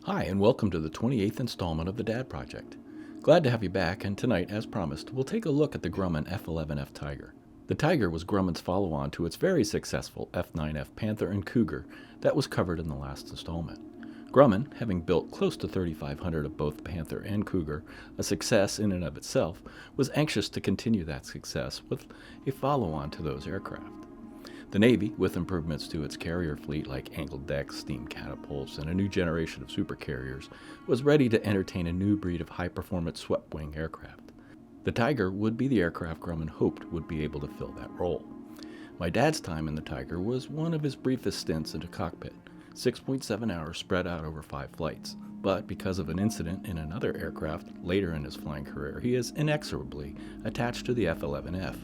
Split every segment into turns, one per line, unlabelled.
Hi, and welcome to the 28th installment of the Dad Project. Glad to have you back, and tonight, as promised, we'll take a look at the Grumman F11F Tiger. The Tiger was Grumman's follow-on to its very successful F9F Panther and Cougar that was covered in the last installment. Grumman, having built close to 3,500 of both Panther and Cougar, a success in and of itself, was anxious to continue that success with a follow-on to those aircraft. The Navy, with improvements to its carrier fleet like angled decks, steam catapults, and a new generation of supercarriers, was ready to entertain a new breed of high-performance swept-wing aircraft. The Tiger would be the aircraft Grumman hoped would be able to fill that role. My dad's time in the Tiger was one of his briefest stints in a cockpit, 6.7 hours spread out over 5 flights. But because of an incident in another aircraft later in his flying career, he is inexorably attached to the F11F.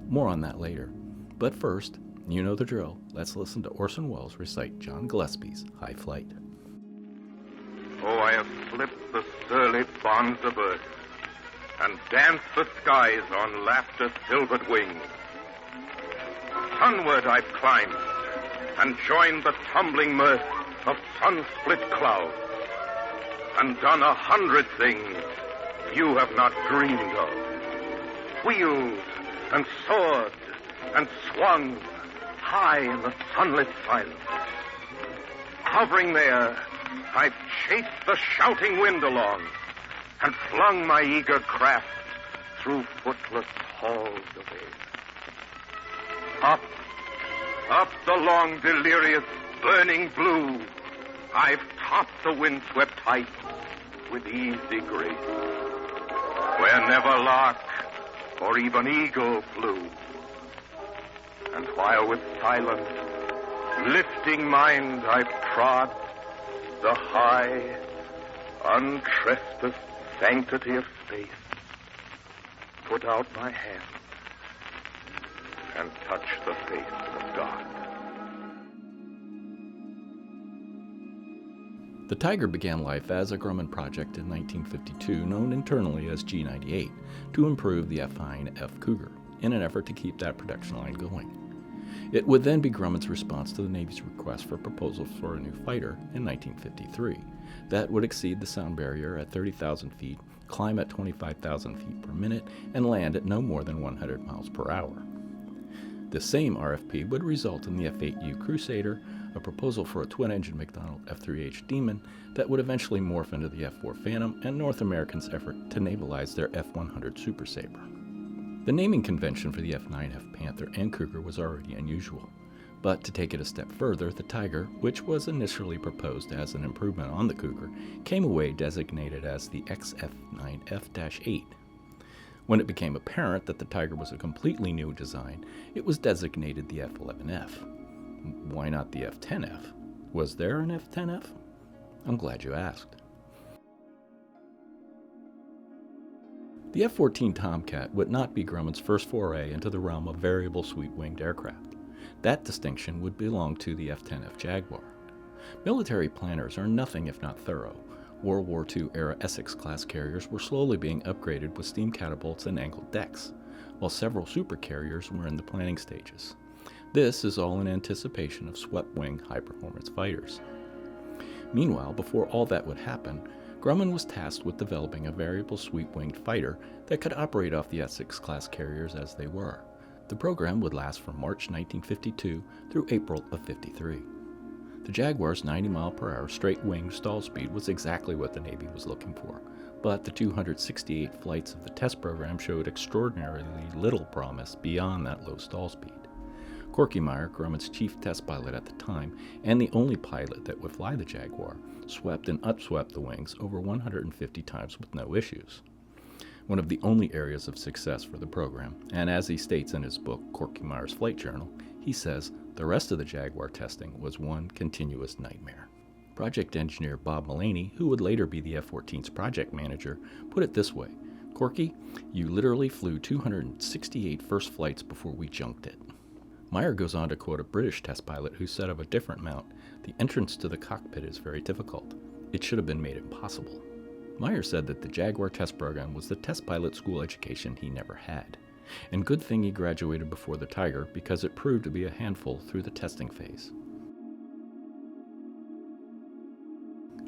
More on that later. But first, you know the drill. Let's listen to Orson Welles recite John Gillespie's High Flight.
Oh, I have slipped the surly bonds of earth and danced the skies on laughter's silvered wings. Sunward I've climbed and joined the tumbling mirth of sun-split clouds and done 100 things you have not dreamed of. Wheeled and soared and swung high in the sunlit silence. Hovering there, I've chased the shouting wind along and flung my eager craft through footless halls of air. Up the long, delirious, burning blue, I've topped the windswept heights with easy grace, where never lark or even eagle flew. And while with silent, lifting mind I've trod the high, untrespassed sanctity of space, put out my hand and touch the face of God.
The Tiger began life as a Grumman project in 1952, known internally as G98, to improve the F9F Cougar, in an effort to keep that production line going. It would then be Grumman's response to the Navy's request for proposals for a new fighter in 1953 that would exceed the sound barrier at 30,000 feet, climb at 25,000 feet per minute, and land at no more than 100 miles per hour. This same RFP would result in the F-8U Crusader, a proposal for a twin-engine McDonnell F-3H Demon that would eventually morph into the F-4 Phantom and North Americans' effort to navalize their F-100 Super Sabre. The naming convention for the F9F Panther and Cougar was already unusual, but to take it a step further, the Tiger, which was initially proposed as an improvement on the Cougar, came away designated as the XF9F-8. When it became apparent that the Tiger was a completely new design, it was designated the F11F. Why not the F10F? Was there an F10F? I'm glad you asked. The F-14 Tomcat would not be Grumman's first foray into the realm of variable sweep-winged aircraft. That distinction would belong to the F-10F Jaguar. Military planners are nothing if not thorough. World War II-era Essex-class carriers were slowly being upgraded with steam catapults and angled decks, while several supercarriers were in the planning stages. This is all in anticipation of swept-wing high-performance fighters. Meanwhile, before all that would happen, Grumman was tasked with developing a variable sweep-winged fighter that could operate off the Essex-class carriers as they were. The program would last from March 1952 through April of 1953. The Jaguar's 90-mile-per-hour straight-wing stall speed was exactly what the Navy was looking for, but the 268 flights of the test program showed extraordinarily little promise beyond that low stall speed. Corky Meyer, Grumman's chief test pilot at the time, and the only pilot that would fly the Jaguar, swept and upswept the wings over 150 times with no issues. One of the only areas of success for the program, and as he states in his book, Corky Meyer's Flight Journal, he says, the rest of the Jaguar testing was one continuous nightmare. Project engineer Bob Mullaney, who would later be the F-14's project manager, put it this way, "Corky, you literally flew 268 first flights before we junked it." Meyer goes on to quote a British test pilot who said of a different mount, "The entrance to the cockpit is very difficult. It should have been made impossible." Meyer said that the Jaguar test program was the test pilot school education he never had. And good thing he graduated before the Tiger because it proved to be a handful through the testing phase.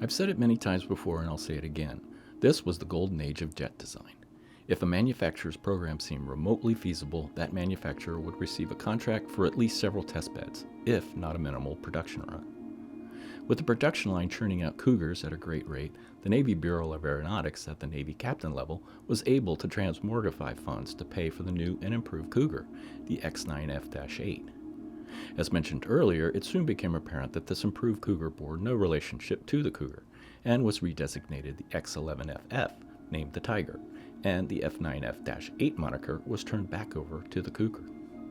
I've said it many times before and I'll say it again. This was the golden age of jet design. If a manufacturer's program seemed remotely feasible, that manufacturer would receive a contract for at least several test beds, if not a minimal production run. With the production line churning out Cougars at a great rate, the Navy Bureau of Aeronautics at the Navy captain level was able to transmogrify funds to pay for the new and improved Cougar, the X9F-8. As mentioned earlier, it soon became apparent that this improved Cougar bore no relationship to the Cougar, and was redesignated the X11FF, named the Tiger, and the F9F-8 moniker was turned back over to the Cougar.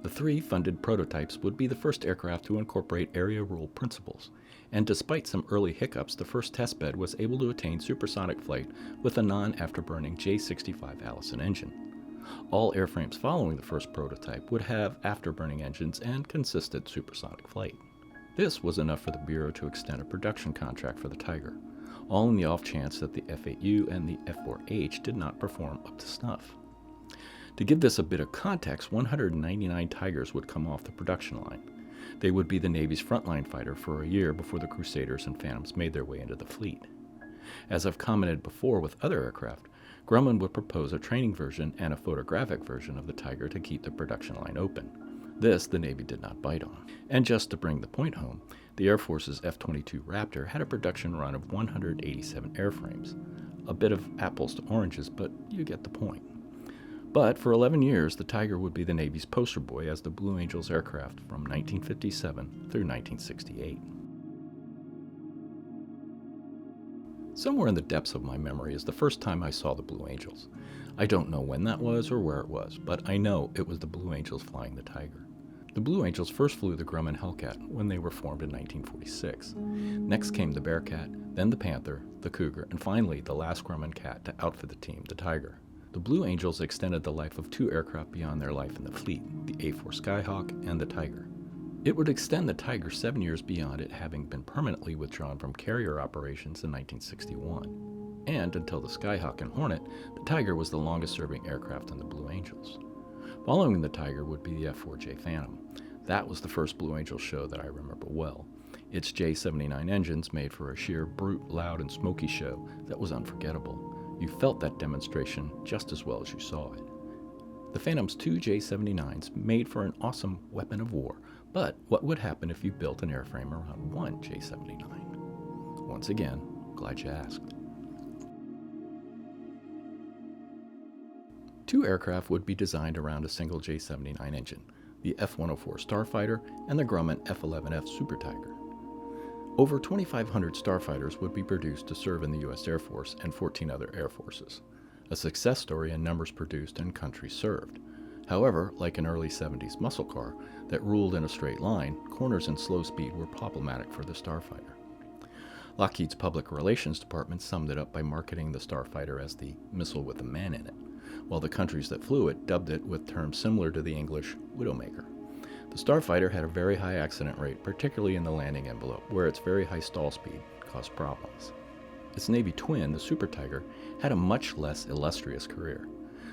The three funded prototypes would be the first aircraft to incorporate area rule principles, and despite some early hiccups, the first testbed was able to attain supersonic flight with a non-afterburning J65 Allison engine. All airframes following the first prototype would have afterburning engines and consistent supersonic flight. This was enough for the Bureau to extend a production contract for the Tiger, all in the off chance that the F-8U and the F-4H did not perform up to snuff. To give this a bit of context, 199 Tigers would come off the production line. They would be the Navy's frontline fighter for a year before the Crusaders and Phantoms made their way into the fleet. As I've commented before with other aircraft, Grumman would propose a training version and a photographic version of the Tiger to keep the production line open. This the Navy did not bite on. And just to bring the point home, the Air Force's F-22 Raptor had a production run of 187 airframes. A bit of apples to oranges, but you get the point. But for 11 years, the Tiger would be the Navy's poster boy as the Blue Angels aircraft from 1957 through 1968. Somewhere in the depths of my memory is the first time I saw the Blue Angels. I don't know when that was or where it was, but I know it was the Blue Angels flying the Tiger. The Blue Angels first flew the Grumman Hellcat when they were formed in 1946. Next came the Bearcat, then the Panther, the Cougar, and finally the last Grumman Cat to outfit the team, the Tiger. The Blue Angels extended the life of two aircraft beyond their life in the fleet, the A-4 Skyhawk and the Tiger. It would extend the Tiger 7 years beyond it having been permanently withdrawn from carrier operations in 1961. And until the Skyhawk and Hornet, the Tiger was the longest-serving aircraft in the Blue Angels. Following the Tiger would be the F-4J Phantom. That was the first Blue Angels show that I remember well. Its J79 engines made for a sheer brute, loud, and smoky show that was unforgettable. You felt that demonstration just as well as you saw it. The Phantom's two J79s made for an awesome weapon of war, but what would happen if you built an airframe around one J79? Once again, glad you asked. Two aircraft would be designed around a single J79 engine, the F-104 Starfighter and the Grumman F11F Super Tiger. Over 2,500 starfighters would be produced to serve in the U.S. Air Force and 14 other air forces, a success story in numbers produced and countries served. However, like an early 70s muscle car that ruled in a straight line, corners and slow speed were problematic for the starfighter. Lockheed's public relations department summed it up by marketing the starfighter as the missile with a man in it, while the countries that flew it dubbed it with terms similar to the English Widowmaker. The Starfighter had a very high accident rate, particularly in the landing envelope, where its very high stall speed caused problems. Its Navy twin, the Super Tiger, had a much less illustrious career.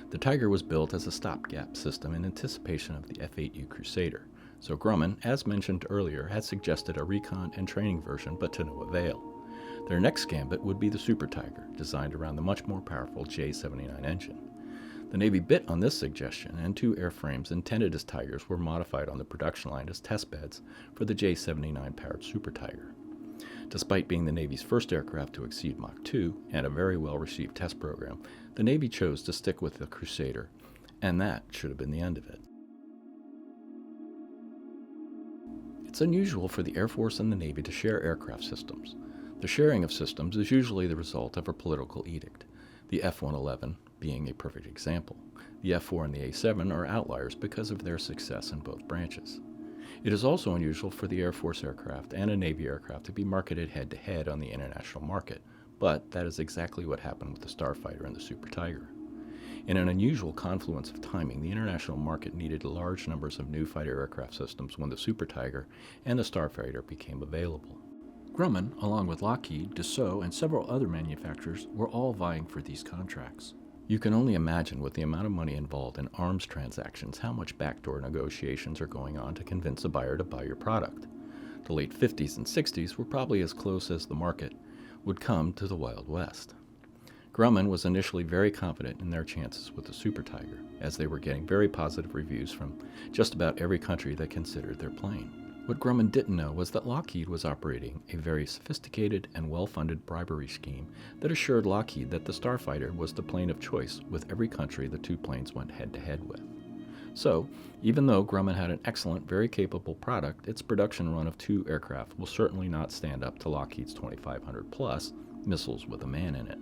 The Tiger was built as a stopgap system in anticipation of the F-8U Crusader, so Grumman, as mentioned earlier, had suggested a recon and training version, but to no avail. Their next gambit would be the Super Tiger, designed around the much more powerful J79 engine. The Navy bit on this suggestion, and two airframes intended as Tigers were modified on the production line as testbeds for the J79-powered Super Tiger. Despite being the Navy's first aircraft to exceed Mach 2 and a very well-received test program, the Navy chose to stick with the Crusader, and that should have been the end of it. It's unusual for the Air Force and the Navy to share aircraft systems. The sharing of systems is usually the result of a political edict, the F-111 being a perfect example. The F-4 and the A-7 are outliers because of their success in both branches. It is also unusual for the Air Force aircraft and a Navy aircraft to be marketed head-to-head on the international market, but that is exactly what happened with the Starfighter and the Super Tiger. In an unusual confluence of timing, the international market needed large numbers of new fighter aircraft systems when the Super Tiger and the Starfighter became available. Grumman, along with Lockheed, Dassault, and several other manufacturers, were all vying for these contracts. You can only imagine with the amount of money involved in arms transactions how much backdoor negotiations are going on to convince a buyer to buy your product. The late 50s and 60s were probably as close as the market would come to the Wild West. Grumman was initially very confident in their chances with the Super Tiger, as they were getting very positive reviews from just about every country that considered their plane. What Grumman didn't know was that Lockheed was operating a very sophisticated and well-funded bribery scheme that assured Lockheed that the Starfighter was the plane of choice with every country the two planes went head-to-head with. So, even though Grumman had an excellent, very capable product, its production run of 2 aircraft will certainly not stand up to Lockheed's 2,500-plus missiles with a man in it.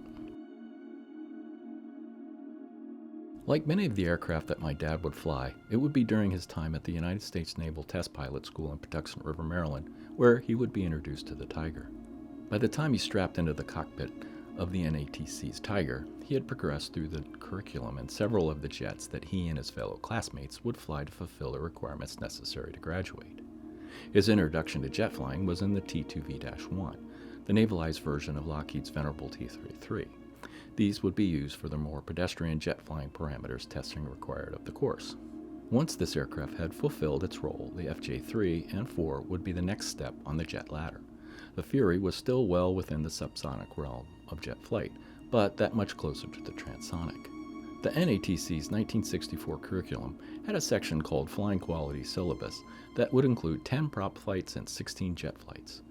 Like many of the aircraft that my dad would fly, it would be during his time at the United States Naval Test Pilot School in Pax River, Maryland, where he would be introduced to the Tiger. By the time he strapped into the cockpit of the NATC's Tiger, he had progressed through the curriculum in several of the jets that he and his fellow classmates would fly to fulfill the requirements necessary to graduate. His introduction to jet flying was in the T-2V-1, the navalized version of Lockheed's venerable T-33. These would be used for the more pedestrian jet flying parameters testing required of the course. Once this aircraft had fulfilled its role, the FJ3 and 4 would be the next step on the jet ladder. The Fury was still well within the subsonic realm of jet flight, but that much closer to the transonic. The NATC's 1964 curriculum had a section called Flying Quality Syllabus that would include 10 prop flights and 16 jet flights.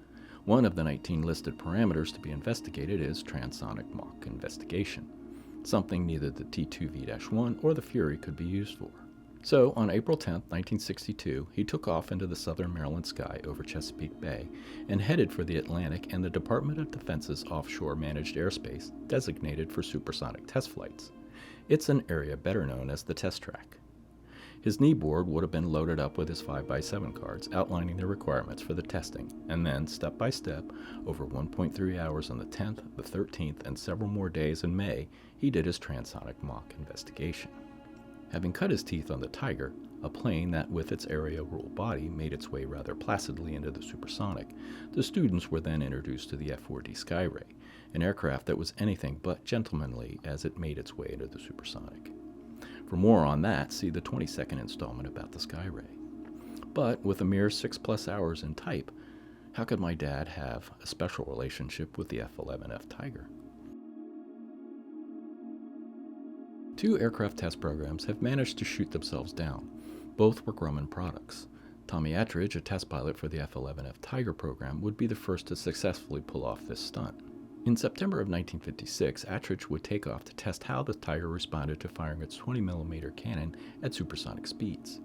One of the 19 listed parameters to be investigated is transonic Mach investigation, something neither the T-2V-1 or the Fury could be used for. So, on April 10, 1962, he took off into the southern Maryland sky over Chesapeake Bay and headed for the Atlantic and the Department of Defense's offshore managed airspace designated for supersonic test flights. It's an area better known as the test track. His knee board would have been loaded up with his 5x7 cards outlining the requirements for the testing, and then, step by step, over 1.3 hours on the 10th, the 13th, and several more days in May, he did his transonic Mach investigation. Having cut his teeth on the Tiger, a plane that with its area rule body made its way rather placidly into the supersonic, the students were then introduced to the F-4D Skyray, an aircraft that was anything but gentlemanly as it made its way into the supersonic. For more on that, see the 22nd installment about the Skyray. But with a mere 6+ hours in type, how could my dad have a special relationship with the F11F Tiger? 2 aircraft test programs have managed to shoot themselves down. Both were Grumman products. Tommy Attridge, a test pilot for the F11F Tiger program, would be the first to successfully pull off this stunt. In September of 1956, Attridge would take off to test how the Tiger responded to firing its 20mm cannon at supersonic speeds.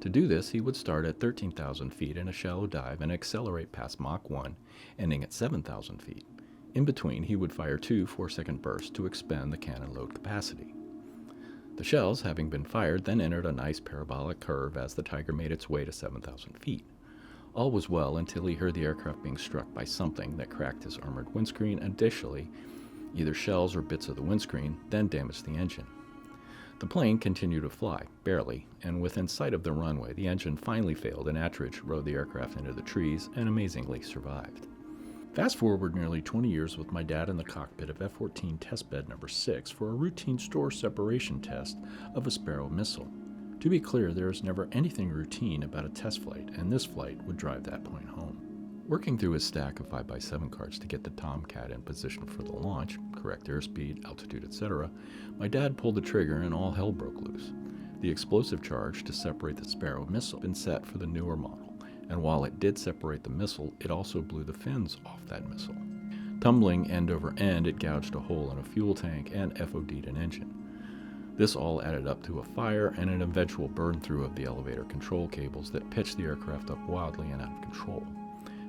To do this, he would start at 13,000 feet in a shallow dive and accelerate past Mach 1, ending at 7,000 feet. In between, he would fire 2 4-second bursts to expend the cannon load capacity. The shells, having been fired, then entered a nice parabolic curve as the Tiger made its way to 7,000 feet. All was well until he heard the aircraft being struck by something that cracked his armored windscreen and additionally, either shells or bits of the windscreen, then damaged the engine. The plane continued to fly, barely, and within sight of the runway, the engine finally failed and Attridge rode the aircraft into the trees and amazingly survived. Fast forward nearly 20 years with my dad in the cockpit of F-14 test bed number 6 for a routine store separation test of a Sparrow missile. To be clear, there is never anything routine about a test flight, and this flight would drive that point home. Working through his stack of 5x7 cards to get the Tomcat in position for the launch, correct airspeed, altitude, etc., my dad pulled the trigger and all hell broke loose. The explosive charge to separate the Sparrow missile had been set for the newer model, and while it did separate the missile, it also blew the fins off that missile. Tumbling end over end, it gouged a hole in a fuel tank and FOD'd an engine. This all added up to a fire and an eventual burn-through of the elevator control cables that pitched the aircraft up wildly and out of control.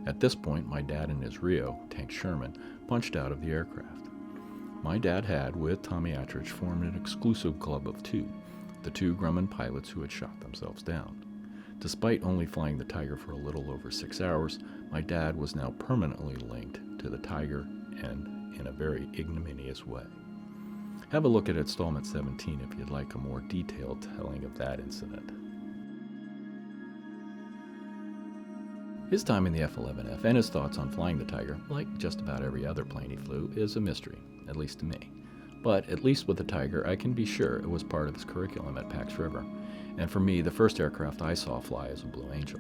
At this point, my dad and his Rio, Tank Sherman, punched out of the aircraft. My dad had, with Tommy Attridge, formed an exclusive club of 2, the 2 Grumman pilots who had shot themselves down. Despite only flying the Tiger for a little over 6 hours, my dad was now permanently linked to the Tiger and in a very ignominious way. Have a look at Installment 17 if you'd like a more detailed telling of that incident. His time in the F-11F and his thoughts on flying the Tiger, like just about every other plane he flew, is a mystery, at least to me. But at least with the Tiger, I can be sure it was part of his curriculum at Pax River, and for me, the first aircraft I saw fly is a Blue Angel.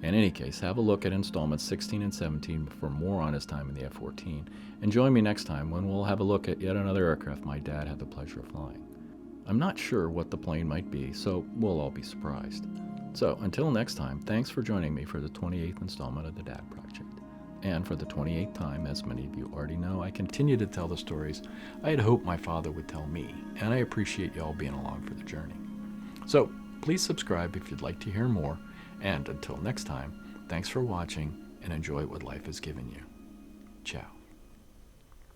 In any case, have a look at installments 16 and 17 for more on his time in the F-14, and join me next time when we'll have a look at yet another aircraft my dad had the pleasure of flying. I'm not sure what the plane might be, so we'll all be surprised. So, until next time, thanks for joining me for the 28th installment of the Dad Project. And for the 28th time, as many of you already know, I continue to tell the stories I had hoped my father would tell me, and I appreciate y'all being along for the journey. So, please subscribe if you'd like to hear more, and until next time, thanks for watching and enjoy what life has given you. Ciao.